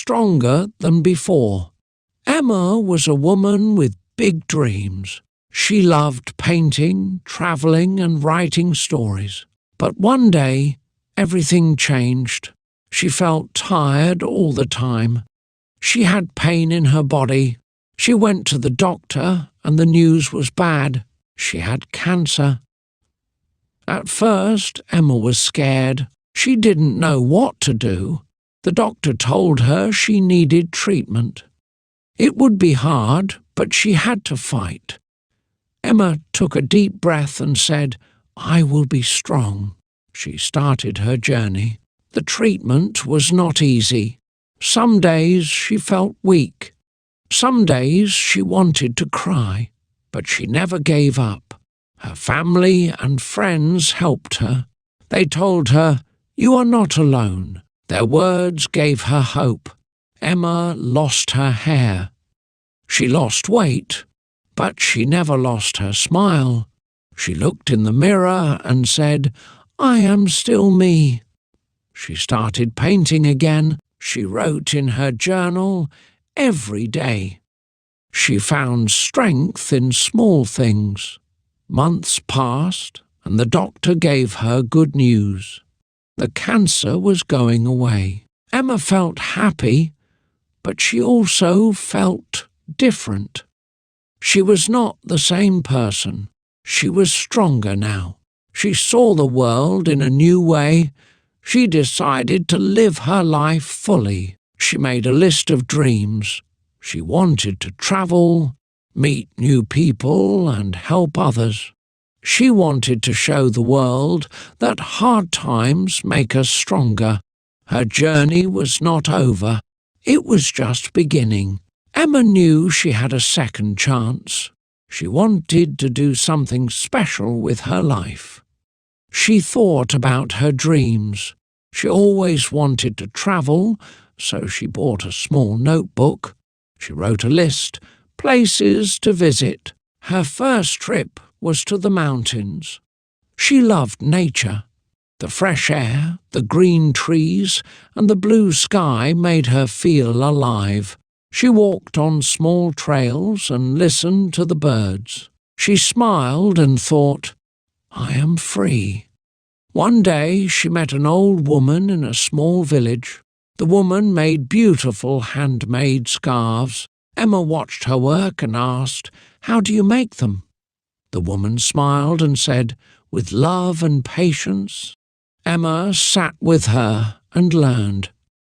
stronger than before. Emma was a woman with big dreams. She loved painting, travelling and writing stories. But one day, everything changed. She felt tired all the time. She had pain in her body. She went to the doctor and the news was bad. She had cancer. At first, Emma was scared. She didn't know what to do. The doctor told her she needed treatment. It would be hard, but she had to fight. Emma took a deep breath and said, "I will be strong." She started her journey. The treatment was not easy. Some days she felt weak. Some days she wanted to cry, but she never gave up. Her family and friends helped her. They told her, "You are not alone." Their words gave her hope. Emma lost her hair. She lost weight, but she never lost her smile. She looked in the mirror and said, "I am still me." She started painting again. She wrote in her journal every day. She found strength in small things. Months passed, and the doctor gave her good news. The cancer was going away. Emma felt happy, but she also felt different. She was not the same person. She was stronger now. She saw the world in a new way. She decided to live her life fully. She made a list of dreams. She wanted to travel, meet new people, and help others. She wanted to show the world that hard times make us stronger. Her journey was not over. It was just beginning. Emma knew she had a second chance. She wanted to do something special with her life. She thought about her dreams. She always wanted to travel, so she bought a small notebook. She wrote a list, places to visit. Her first trip was to the mountains. She loved nature. The fresh air, the green trees, and the blue sky made her feel alive. She walked on small trails and listened to the birds. She smiled and thought, "I am free." One day she met an old woman in a small village. The woman made beautiful handmade scarves. Emma watched her work and asked, "How do you make them?" The woman smiled and said, "With love and patience." Emma sat with her and learned.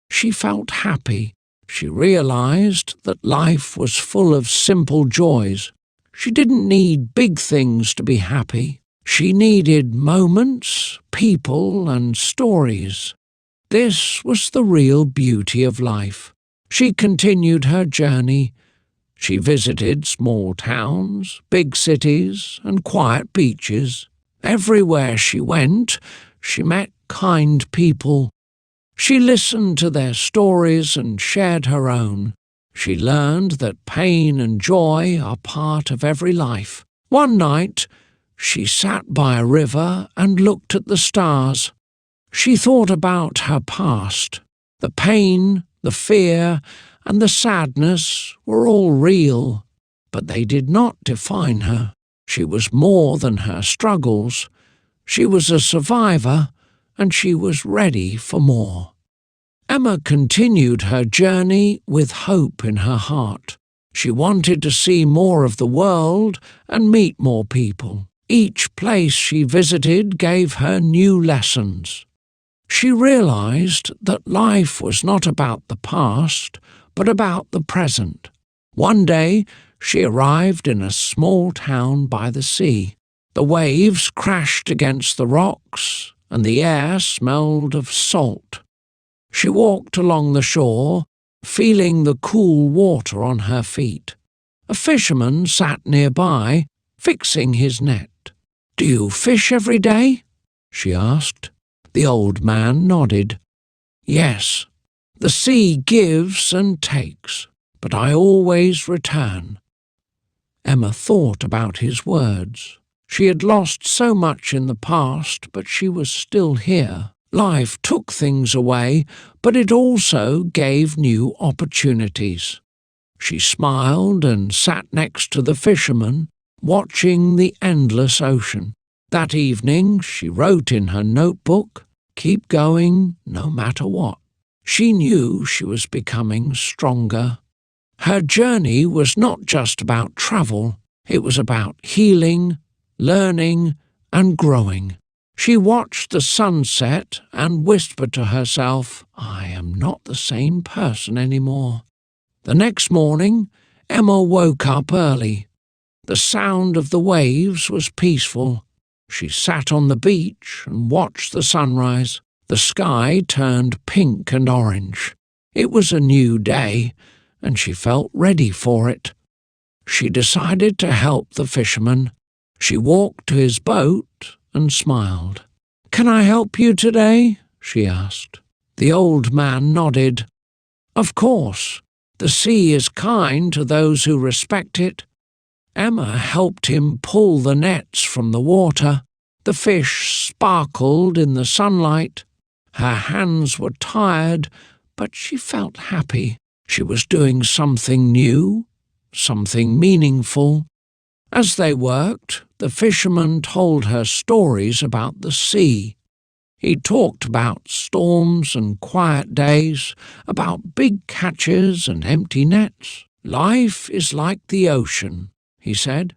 She felt happy. She realized that life was full of simple joys. She didn't need big things to be happy. She needed moments, people, and stories. This was the real beauty of life. She continued her journey. She visited small towns, big cities, and quiet beaches. Everywhere she went, she met kind people. She listened to their stories and shared her own. She learned that pain and joy are part of every life. One night, she sat by a river and looked at the stars. She thought about her past. The pain, the fear, and the sadness were all real, but they did not define her. She was more than her struggles. She was a survivor, and she was ready for more. Emma continued her journey with hope in her heart. She wanted to see more of the world and meet more people. Each place she visited gave her new lessons. She realized that life was not about the past, but about the present. One day, she arrived in a small town by the sea. The waves crashed against the rocks, and the air smelled of salt. She walked along the shore, feeling the cool water on her feet. A fisherman sat nearby, fixing his net. "Do you fish every day?" she asked. The old man nodded. "Yes, the sea gives and takes, but I always return." Emma thought about his words. She had lost so much in the past, but she was still here. Life took things away, but it also gave new opportunities. She smiled and sat next to the fisherman, watching the endless ocean. That evening she wrote in her notebook, "Keep going no matter what." She knew she was becoming stronger. Her journey was not just about travel, it was about healing, learning, and growing. She watched the sunset and whispered to herself, "I am not the same person anymore." The next morning, Emma woke up early. The sound of the waves was peaceful. She sat on the beach and watched the sunrise. The sky turned pink and orange. It was a new day, and she felt ready for it. She decided to help the fisherman. She walked to his boat and smiled. "Can I help you today?" she asked. The old man nodded. "Of course. The sea is kind to those who respect it." Emma helped him pull the nets from the water. The fish sparkled in the sunlight. Her hands were tired, but she felt happy. She was doing something new, something meaningful. As they worked, the fisherman told her stories about the sea. He talked about storms and quiet days, about big catches and empty nets. "Life is like the ocean," he said.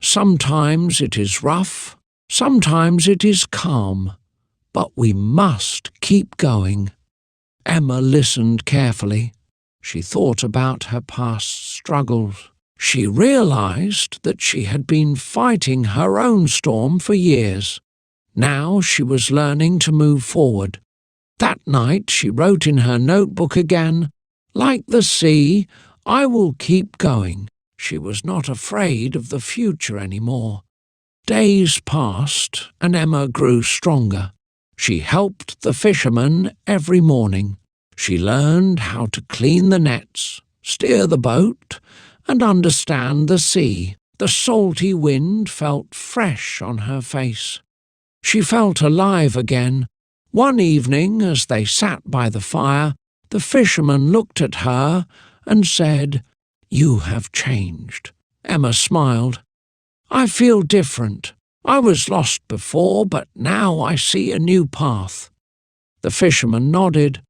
"Sometimes it is rough, sometimes it is calm, but we must keep going." Emma listened carefully. She thought about her past struggles. She realized that she had been fighting her own storm for years. Now she was learning to move forward. That night she wrote in her notebook again, "Like the sea, I will keep going." She was not afraid of the future anymore. Days passed and Emma grew stronger. She helped the fisherman every morning. She learned how to clean the nets, steer the boat, and understand the sea. The salty wind felt fresh on her face. She felt alive again. One evening, as they sat by the fire, the fisherman looked at her and said, "You have changed." Emma smiled. "I feel different. I was lost before, but now I see a new path." The fisherman nodded.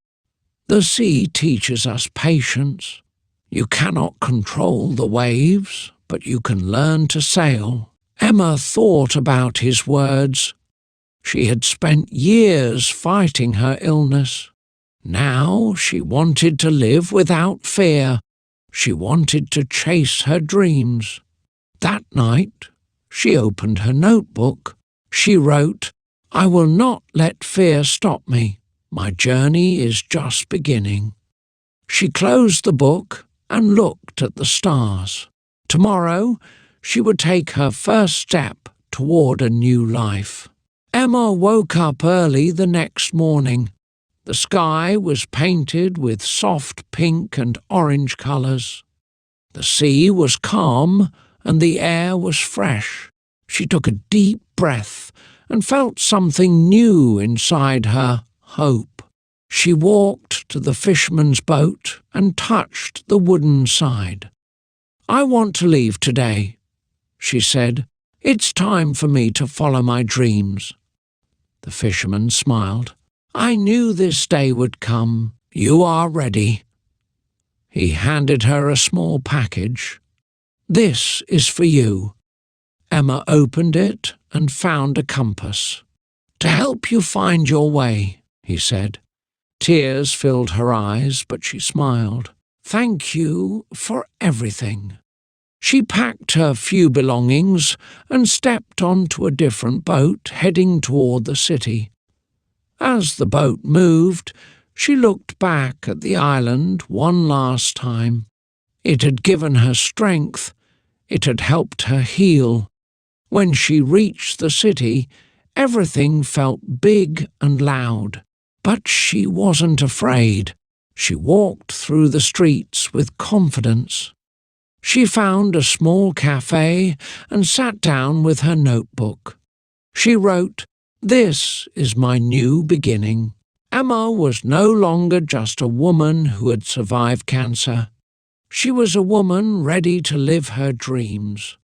"The sea teaches us patience. You cannot control the waves, but you can learn to sail." Emma thought about his words. She had spent years fighting her illness. Now she wanted to live without fear. She wanted to chase her dreams. That night, she opened her notebook. She wrote, "I will not let fear stop me. My journey is just beginning." She closed the book and looked at the stars. Tomorrow, she would take her first step toward a new life. Emma woke up early the next morning. The sky was painted with soft pink and orange colours. The sea was calm and the air was fresh. She took a deep breath and felt something new inside her, hope. She walked to the fisherman's boat and touched the wooden side. "I want to leave today," she said. "It's time for me to follow my dreams." The fisherman smiled. "I knew this day would come. You are ready." He handed her a small package. "This is for you." Emma opened it and found a compass. "To help you find your way," he said. Tears filled her eyes, but she smiled. "Thank you for everything." She packed her few belongings and stepped onto a different boat heading toward the city. As the boat moved, she looked back at the island one last time. It had given her strength. It had helped her heal. When she reached the city, everything felt big and loud. But she wasn't afraid. She walked through the streets with confidence. She found a small cafe and sat down with her notebook. She wrote, This is my new beginning. Emma was no longer just a woman who had survived cancer. She was a woman ready to live her dreams.